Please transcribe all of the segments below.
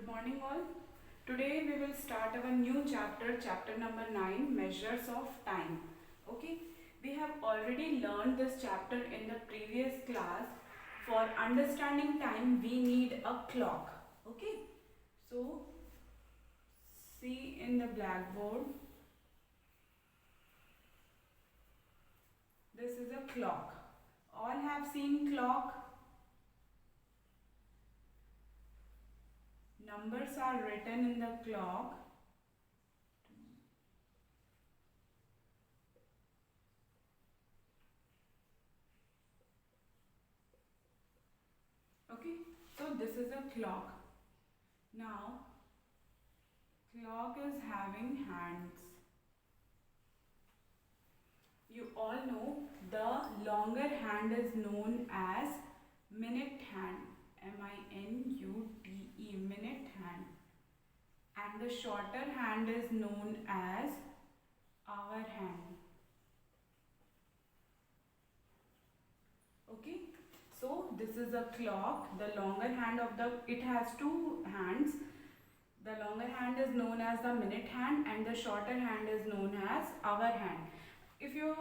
Good morning all. Today we will start our new chapter, chapter number 9, measures of time. Okay, we have already learned this chapter in the previous class. For understanding time we need a clock. Okay, so see in the blackboard, this is a clock. All have seen clock. Numbers are written in the clock. Okay, so this is a clock. Now clock is having hands. You all know the longer hand is known as minute hand, M-I-N-U-T-E, minute hand, and the shorter hand is known as hour hand. Okay, so this is a clock. The longer hand of it has two hands. The longer hand is known as the minute hand and the shorter hand is known as hour hand. If you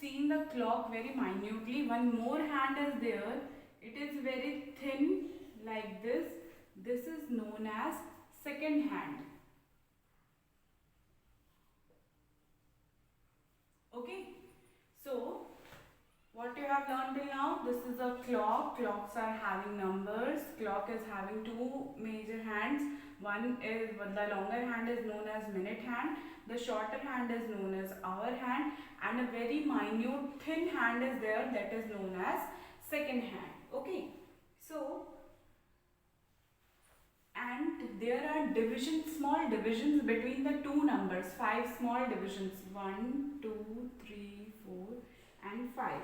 seen the clock very minutely, one more hand is there. It is very thin like this. This is known as second hand. Okay. So what you have learned till now, this is a clock. Clocks are having numbers. Clock is having two major hands. One is, the longer hand is known as minute hand. The shorter hand is known as hour hand. And a very minute thin hand is there, that is known as second hand. Okay. So, and there are divisions, small divisions between the two numbers. 5 small divisions. 1, 2, 3, 4 and 5.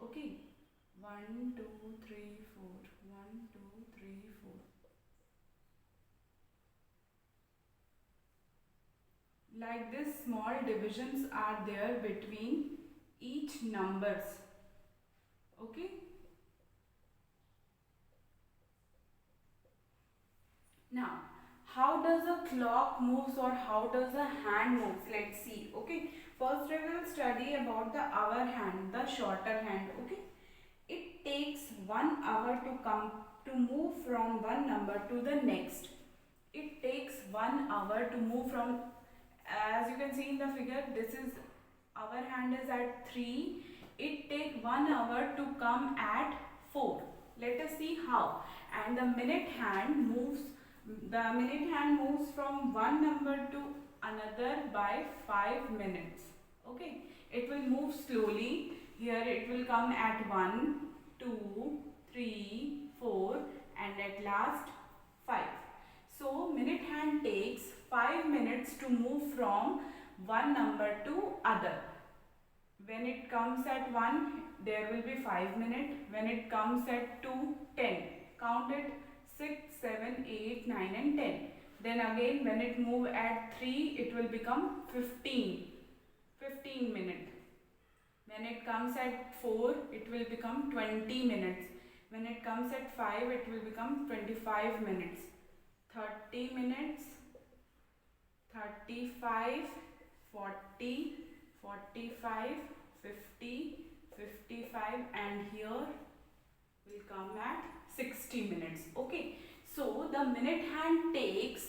Okay, 1, 2, 3, 4, 1, 2, 3, 4. Like this, small divisions are there between each numbers. Okay. Now, how does a clock moves or how does a hand moves? Let's see. Okay. First we will study about the hour hand, the shorter hand. Okay. It takes 1 hour to move from one number to the next. It takes 1 hour to move from, as you can see in the figure, this is our hand is at 3. It takes 1 hour to come at 4. Let us see how. And the minute hand moves from one number to another by 5 minutes. Okay, it will move slowly. Here it will come at 1, 2, 3, 4 and at last 5. So minute hand takes 5 minutes to move from one number to other. When it comes at 1, there will be 5 minutes. When it comes at 2, 10. Count it, 6, 7, 8, 9 and 10. Then again when it move at 3, it will become 15 minutes. When it comes at 4, it will become 20 minutes. When it comes at 5, it will become 25 minutes. 30 minutes, 35, 40, 45, 50, 55 and here will come at 60 minutes. Okay, so the minute hand takes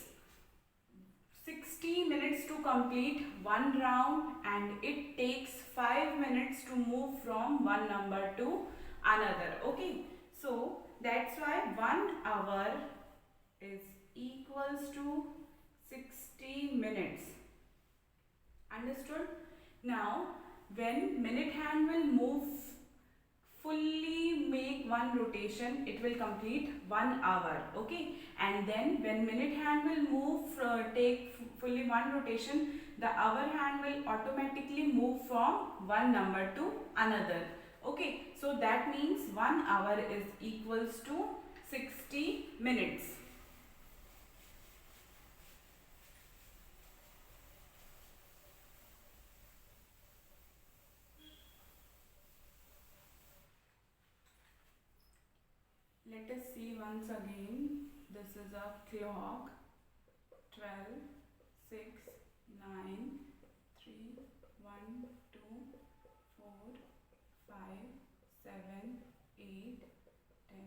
60 minutes to complete one round and it takes 5 minutes to move from one number to another. Okay, so that's why 1 hour is equals to 60 minutes. Understood? Now, when minute hand will move, fully make one rotation, it will complete 1 hour. Okay, and then when minute hand will move, take fully one rotation, the hour hand will automatically move from one number to another. Okay, so that means 1 hour is equals to 60 minutes. Let us see once again. This is a clock. 6, 9, 3, 1, 2, 4, 5, 7, 8, 10,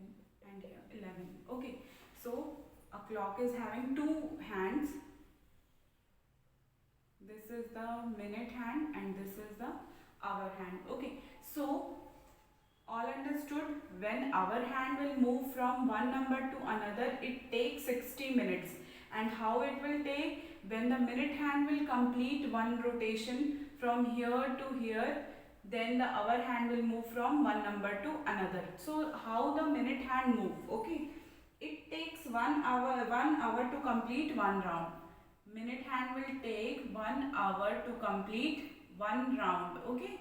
and here 11. Okay, so a clock is having two hands. This is the minute hand and this is the hour hand. Okay, so all understood. When hour hand will move from one number to another, it takes 60 minutes. And how it will take? When the minute hand will complete one rotation from here to here, then the hour hand will move from one number to another. So how the minute hand move? Okay, it takes 1 hour to complete one round. Minute hand will take 1 hour to complete one round. Okay,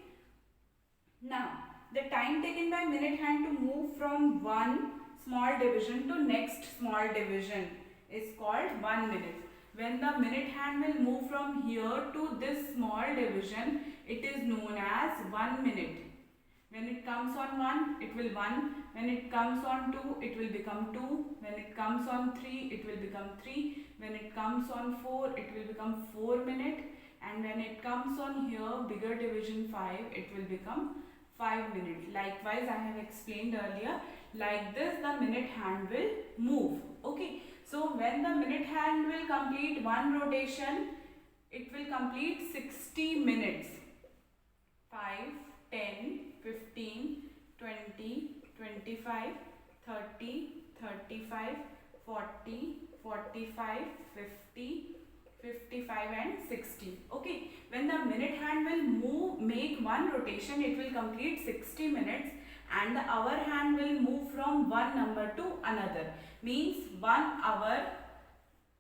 now the time taken by minute hand to move from one small division to next small division is called 1 minute. When the minute hand will move from here to this small division, it is known as 1 minute. When it comes on 1, it will 1. When it comes on 2, it will become 2. When it comes on 3, it will become 3. When it comes on 4, it will become 4 minute. And when it comes on here, bigger division 5, it will become 5 minutes. Likewise, I have explained earlier, like this the minute hand will move. Okay, so when the minute hand will complete one rotation, it will complete 60 minutes. 5, 10, 15, 20, 25, 30, 35, 40, 45, 50, 55 and 60. Okay, when the minute hand will make one rotation, it will complete 60 minutes and the hour hand will move from one number to another. Means 1 hour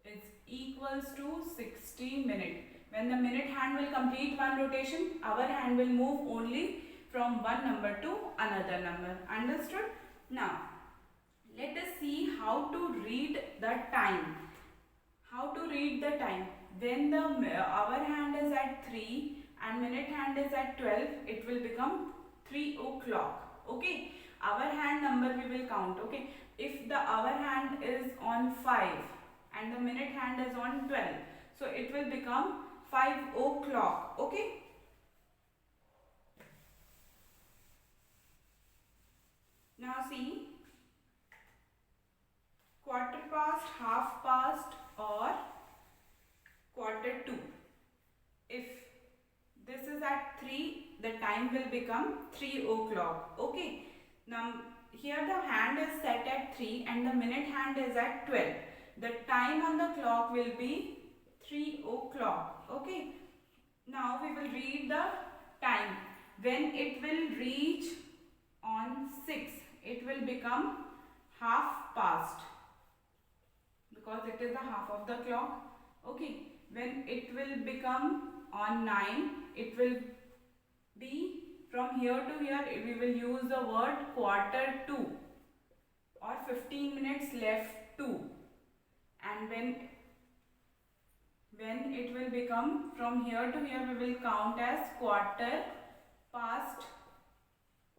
is equals to 60 minutes. When the minute hand will complete one rotation, hour hand will move only from one number to another number. Understood? Now, let us see how to read the time. How to read the time? When the hour hand is at 3 and minute hand is at 12, it will become 3 o'clock. Okay, hour hand number we will count. Okay, if the hour hand is on 5 and the minute hand is on 12, so it will become 5 o'clock. Okay, now see, quarter past, half past or quarter to. If this is at 3, the time will become 3 o'clock. Okay, now here the hand is set at 3 and the minute hand is at 12. The time on the clock will be 3 o'clock. Okay, now we will read the time. When it will reach on 6, it will become half past because it is the half of the clock. Okay, when it will become on 9, it will be from here to here, we will use the word quarter to or 15 minutes left to. And when it will become from here to here, we will count as quarter past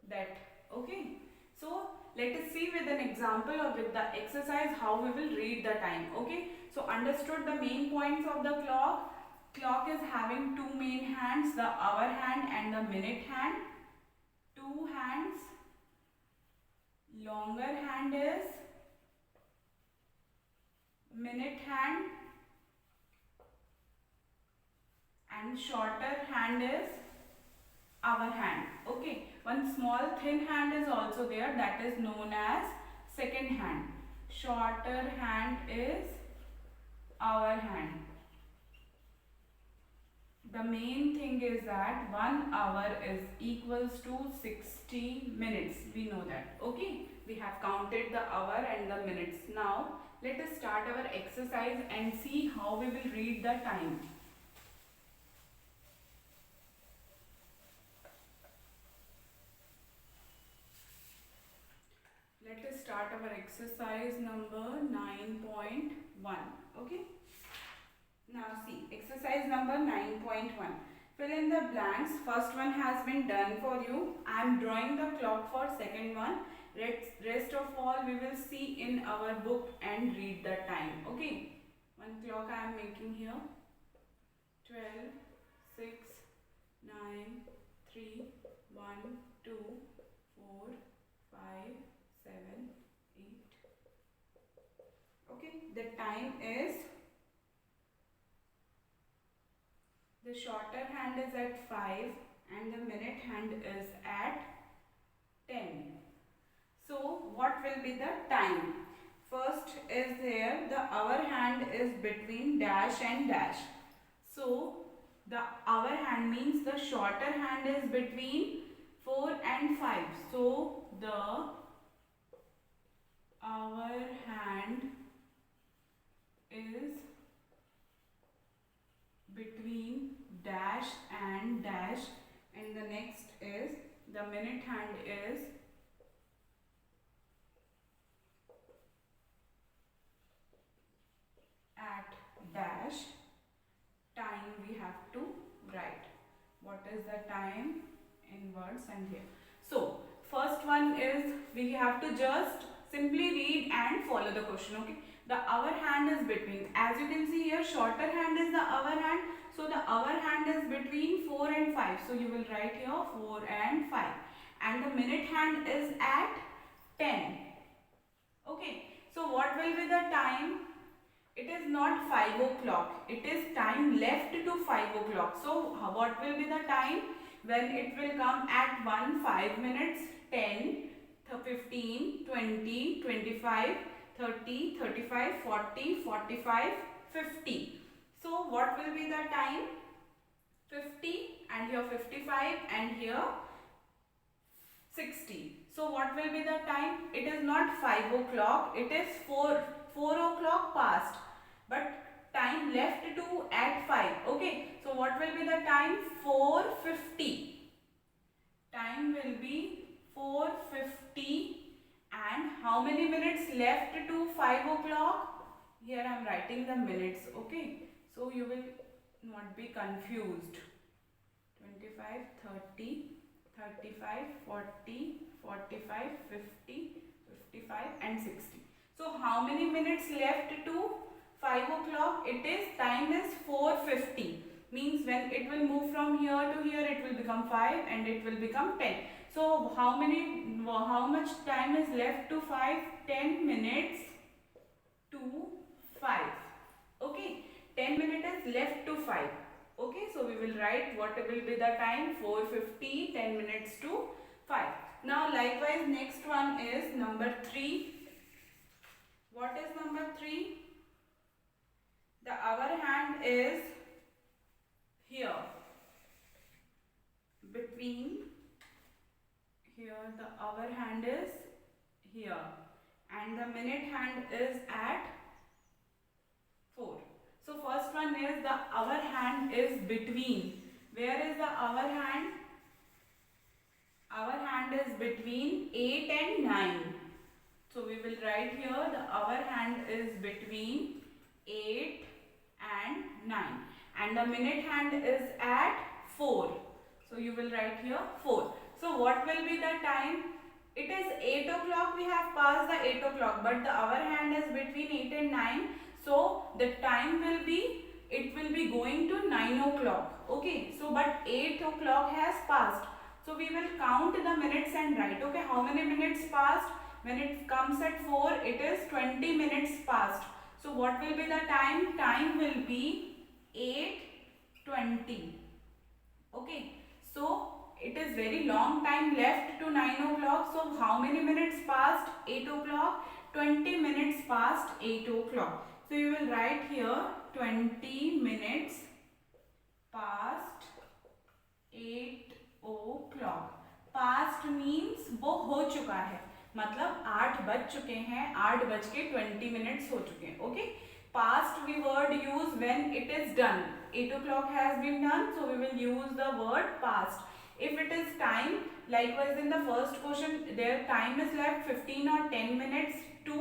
that. Okay, so let us see with an example or with the exercise how we will read the time. Okay, so understood the main points of the clock. Clock is having two main hands, the hour hand and the minute hand. Two hands. Longer hand is minute hand and shorter hand is hour hand. Okay, one small thin hand is also there, that is known as second hand. Shorter hand is hour hand. The main thing is that 1 hour is equals to 60 minutes. We know that. Okay, we have counted the hour and the minutes. Now let us start our exercise and see how we will read the time. Let us start our exercise number 9.1. Okay. Now see, exercise number 9.1. Fill in the blanks. First one has been done for you. I am drawing the clock for second one. Rest of all we will see in our book and read the time. Okay. One clock I am making here. 12, 6, 9, 3, 1, 2, 4, 5, 7, 8. Okay, the time is, the shorter hand is at 5 and the minute hand is at 10. So what will be the time? First is there, the hour hand is between dash and dash. So the hour hand means the shorter hand is between 4 and 5. So the hour hand is between dash and dash, and the next is the minute hand is at dash. Time we have to write. What is the time in words and here. So first one is, we have to just simply read and follow the question. Okay, the hour hand is between, as you can see here, shorter hand is the hour hand. So the hour hand is between 4 and 5. So you will write here 4 and 5. And the minute hand is at 10. Okay, so what will be the time? It is not 5 o'clock. It is time left to 5 o'clock. So what will be the time? When it will come at 1, 5 minutes, 10, 15, 20, 25, 30, 35, 40, 45, 50. So what will be the time? 50, and here 55, and here 60. So what will be the time? It is not 5 o'clock. It is 4 o'clock past. But time left to at 5. Okay. So what will be the time? 4:50. Time will be 4:50. And how many minutes left to 5 o'clock? Here I am writing the minutes. Okay. So you will not be confused. 25, 30, 35, 40, 45, 50, 55 and 60. So how many minutes left to 5 o'clock? It is, time is 4:50. Means when it will move from here to here, it will become 5 and it will become 10. So how much time is left to 5? 10 minutes to 5. Okay, 10 minutes is left to 5. Okay, so we will write what will be the time? 4:50, 10 minutes to 5. Now likewise, next one is number 3. What is number 3? The hour hand is here, between, here the hour hand is here, and the minute hand is at 4. So first one is, the hour hand is between. Where is the hour hand? Hour hand is between 8 and 9. So we will write here, the hour hand is between 8 and 9. And the minute hand is at 4. So you will write here 4. So what will be the time? It is 8 o'clock. We have passed the 8 o'clock, but the hour hand is between 8 and 9. So the time will be, it will be going to 9 o'clock. Okay, so but 8 o'clock has passed. So we will count the minutes and write. Okay, how many minutes passed? When it comes at 4, it is 20 minutes passed. So what will be the time? Time will be 8:20. Okay, so it is very long time left to 9 o'clock. So how many minutes past 8 o'clock? 20 minutes past 8 o'clock. So you will write here 20 minutes past 8 o'clock. Past means वो हो चुका है, मतलब 8 बज चुके हैं, 8:20 minutes हो चुके हैं. Okay, past we word use when it is done. 8 o'clock has been done, so we will use the word past. If it is time, likewise in the first question, their time is left 15 or 10 minutes to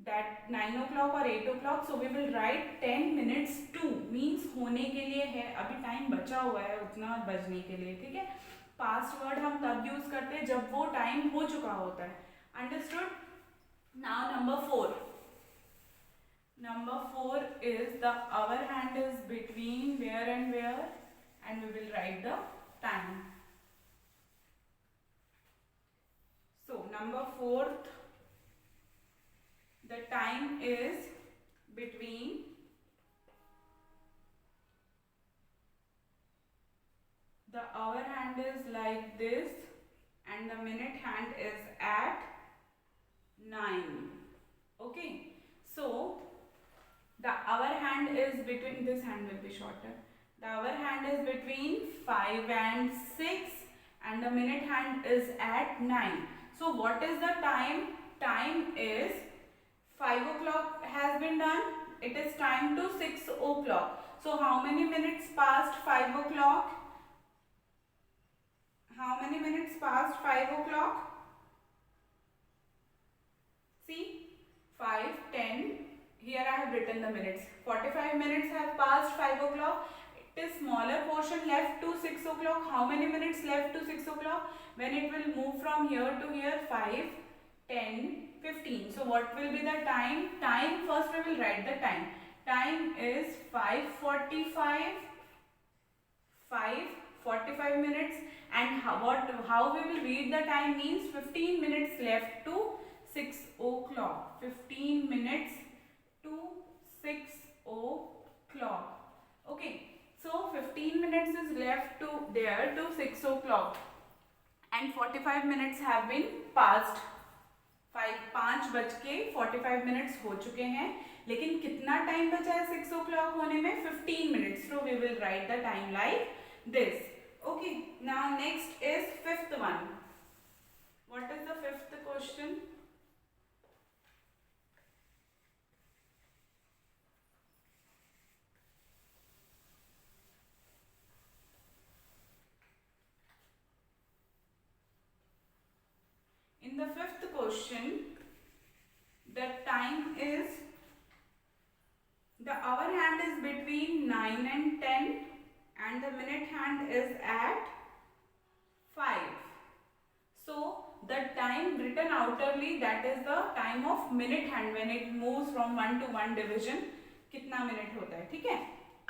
that 9 o'clock or 8 o'clock. So we will write 10 minutes to, means होने के लिए है, अभी time बचा हुआ है उतना बजने के लिए. ठीक है, पास्ट वर्ड हम तब यूज करते हैं जब वो टाइम हो चुका होता है. Understood? Now number 4. Number 4 is the hour hand is between where and where, and we will write the time. So number 4th, the time is between the hour hand is like this and the minute hand is at 9. Okay, so the hour hand is between, this hand will be shorter, the hour hand is between 5 and 6 and the minute hand is at 9. So what is the time? Time is 5 o'clock has been done, it is time to 6 o'clock. So how many minutes past 5 o'clock? How many minutes past 5 o'clock? See, 5, 10, here I have written the minutes. 45 minutes have passed 5 o'clock. It is smaller portion left to 6 o'clock. How many minutes left to 6 o'clock? When it will move from here to here, 5, 10, 15. So what will be the time? Time, first we will write the time. Time is 5:45, 5:45 minutes, and how we will read the time means 15 minutes left to 6 o'clock. 15 minutes to 6 o'clock. Okay, so 15 minutes is left to there to 6 o'clock and 45 minutes have been passed. 5:45 minutes हो चुके हैं, लेकिन कितना time बचा है 6 o'clock होने में? 15 minutes. So we will write the time like this. Okay, now next is 5th one. What is the 5th question? In the 5th question, the time is, the hour hand is between 9 and 10 and the minute hand is at 5. So the time written outerly, that is the time of minute hand when it moves from 1 to 1 division, कितना minute होता है, ठीक है?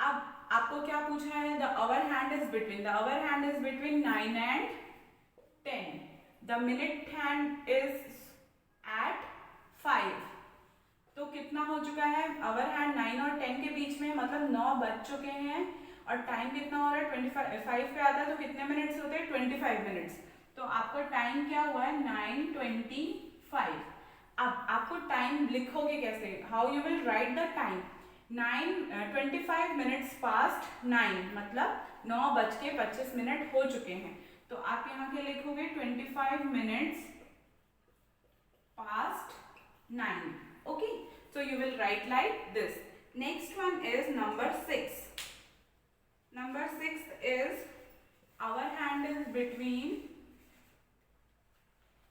अब आपको क्या पूछा है? The hour hand is between, the hour hand is between 9 and 10. The minute hand is at 5. तो कितना हो चुका है? आवर हैंड 9 और 10 के बीच में, मतलब 9 बज चुके हैं और टाइम कितना हो रहा है? 25 पे आता है तो कितने मिनट्स होते हैं? 25 मिनट्स. तो आपका टाइम क्या हुआ है? 9:25. अब आपको टाइम लिखोगे कैसे? How you will write the time? 25 minutes past 9, मतलब 9:25 हो चुके हैं. तो आप यहाँ के लिखोगे 25 minutes past 9. Okay, so you will write like this. Next one is number 6. Number 6 is, our hand is between,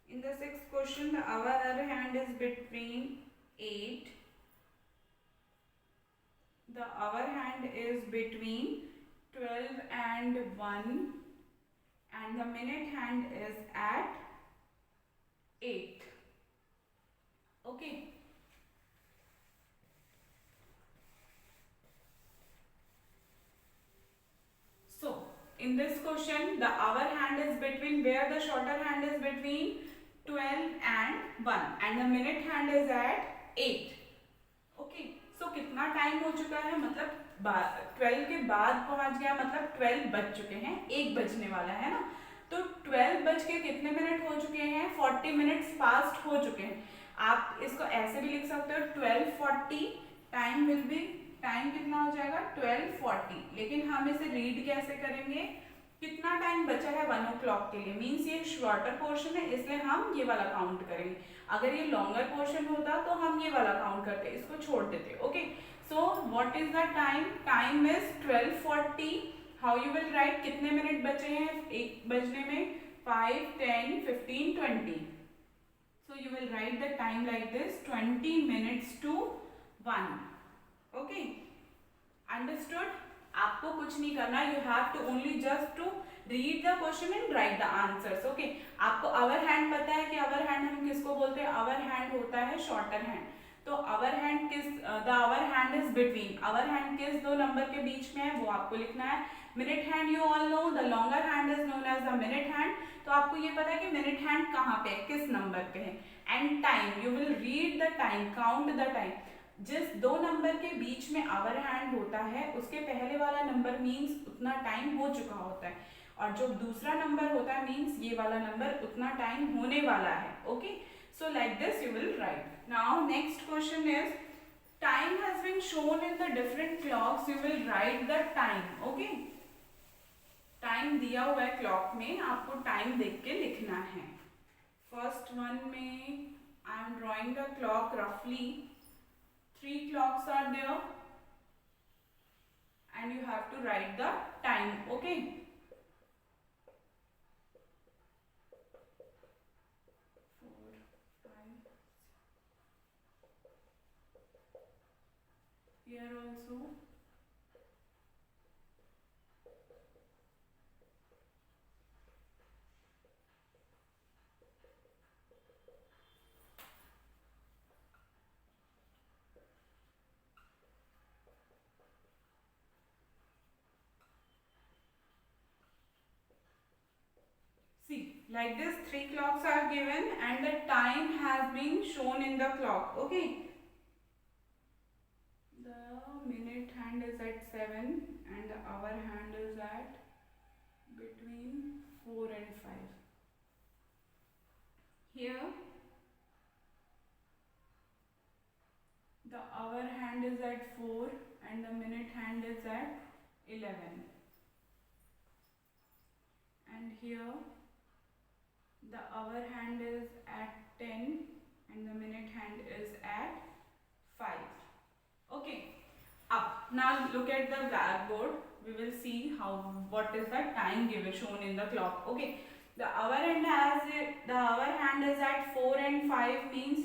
in the 6th question the our hand is between 8, the our hand is between 12 and 1 and the minute hand is at 8. Okay, so in this question the hour hand is between, where the shorter hand is between 12 and 1 and the minute hand is at 8. Okay, so कितना time हो चुका है? मतलब 12 के बाद पहुंच गया, मतलब 12 बज चुके हैं, 1 बजने वाला है ना. तो 12 बज के कितने मिनट हो चुके हैं? 40 मिनट्स पास्ट हो चुके हैं. आप इसको ऐसे भी लिख सकते हो 12:40. टाइम विल बी, टाइम कितना हो जाएगा? 12:40. लेकिन हम इसे रीड कैसे करेंगे? कितना टाइम बचा है 1 o'clock के लिए? मीन्स ये शॉर्टर पोर्शन है इसलिए हम ये वाला काउंट करेंगे. अगर ये लॉन्गर पोर्शन होता तो हम ये वाला काउंट करते, इसको छोड़ देते. Okay, so what is the time? Time is 12:40. How you will write? कितने मिनट बचे हैं 1 बजने में? 5, 10, 15, 20. So you will write the time like this, 20 minutes to 1. Okay, understood? आपको कुछ नहीं करना, you have to only just to read the question and write the answers. Okay, आपको our hand पता है कि our hand हम किसको बोलते हैं? our hand होता है shorter hand. तो our hand किस, the our hand is between, hour hand किस दो नंबर के बीच में है वो आपको लिखना है. Minute hand you all know, the longer hand is known as the minute hand. तो आपको ये पता है कि मिनट हैंड कहाँ पे है, किस नंबर पे है. And time, you will read the time, count the time. जिस दो नंबर के बीच में आवर हैंड होता है उसके पहले वाला नंबर मीन्स उतना टाइम हो चुका होता है, और जो दूसरा नंबर होता है मीन्स ये वाला नंबर उतना टाइम होने वाला है. Okay, so like this you will write. Now next question is, time has been shown in the different clocks, you will write the time. Okay, time दिया हुआ है क्लॉक में, आपको टाइम देख के लिखना है. फर्स्ट वन में I am drawing the clock रफली. 3 clocks are there and you have to write the time. Okay, here also. See, like this 3 clocks are given and the time has been shown in the clock. Okay, the minute hand is at 7 and the hour hand is at between 4 and 5. Here the hour hand is at 4 and the minute hand is at 11. And here the hour hand is at 10 and the minute hand is at 5. Okay, up. Now look at the blackboard. We will see how what is the time given shown in the clock. Okay, the hour hand is at 4 and 5 means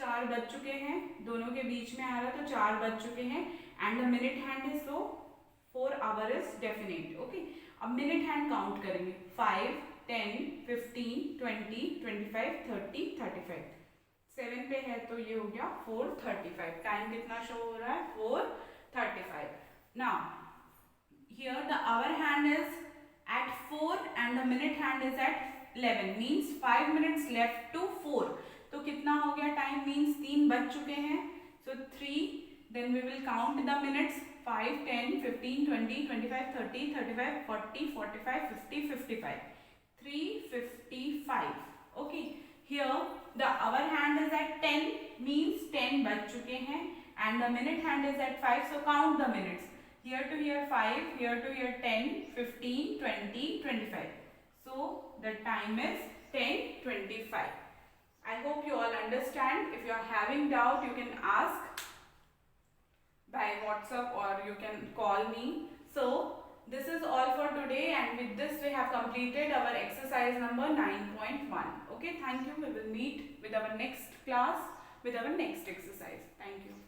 4 बज चुके हैं, दोनों के बीच में आ रहा तो 4 बज चुके हैं. And the minute hand is so 4 our is definite. Okay, अब मिनट हैंड काउंट करेंगे. 5, 10, 15, 20, 25, 30, 35. 7 पे है तो ये हो गया 4:35. टाइम कितना शो हो रहा है? 4:35. Now here the hour hand is at 4 and the minute hand is at 11 means 5 minutes left to 4. तो कितना हो गया टाइम मीन्स 3 बज चुके हैं. So 3, then we will count the minutes. 5, 10, 15, 20, 25, 30, 35, 40, 45, 50, 55. 3:55. Okay, here the hour hand is at 10 means 10 बज चुके हैं and the minute hand is at 5. So count the minutes. Here to here 5, here to here 10, 15, 20, 25. So the time is 10:25. I hope you all understand. If you are having doubt, you can ask by WhatsApp or you can call me. So this is all for today, and with this we have completed our exercise number 9.1. Okay, thank you. We will meet with our next class with our next exercise. Thank you.